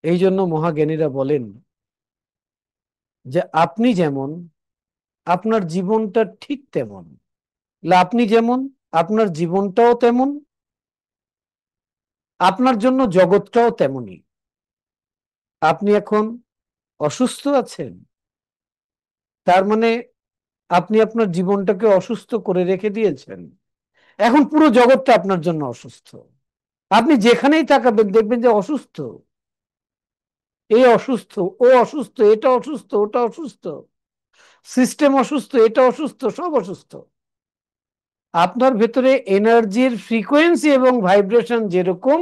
এই জন্য মহাজ্ঞানীরা বলেন যে আপনি যেমন, আপনার জীবনটা ঠিক তেমন। আপনি যেমন, আপনার জীবনটাও তেমন, আপনার জন্য জগৎটাও তেমনই। আপনি এখন অসুস্থ আছেন, তার মানে আপনি আপনার জীবনটাকে অসুস্থ করে রেখে দিয়েছেন। এখন পুরো জগৎটা আপনার জন্য অসুস্থ। আপনি যেখানেই তাকাবেন দেখবেন যে অসুস্থ, এই অসুস্থ, ও অসুস্থ, এটা অসুস্থ, ওটা অসুস্থ, সিস্টেম অসুস্থ, এটা অসুস্থ, সব অসুস্থ। আপনার ভেতরে এনার্জির ফ্রিকোয়েন্সি এবং ভাইব্রেশন যেরকম,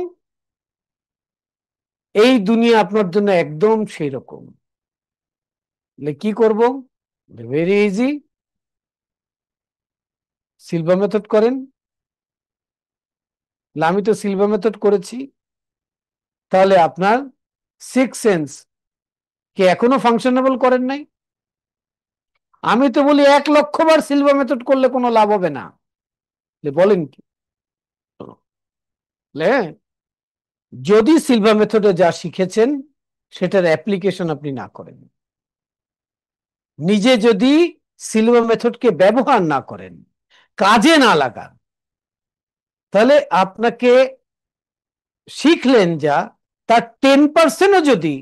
এই দুনিয়া আপনার জন্য একদম সেই রকম। কি করব? Very easy. সিলভা মেথড করেন। আমি তো সিলভা মেথড করেছি। তাহলে আপনার সিক্স সেন্স কি এখনো ফাংশনেবল করেন নাই? আমি তো বলি 1,00,000 বার সিলভা মেথড করলে কোনো লাভ হবে না। বলেন কি? হ্যাঁ, যদি সিলভা মেথডে যা শিখেছেন সেটার অ্যাপ্লিকেশন আপনি না করেন, নিজে যদি সিলভা মেথডকে ব্যবহার না করেন, কাজে না লাগান, তাহলে আপনাকে শিখলেন যা, তার 10%ও যদি,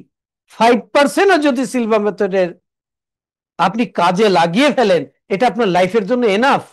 5%ও যদি সিলভা মেথডের আপনি কাজে লাগিয়ে ফেলেন, এটা আপনার লাইফের জন্য এনাফ।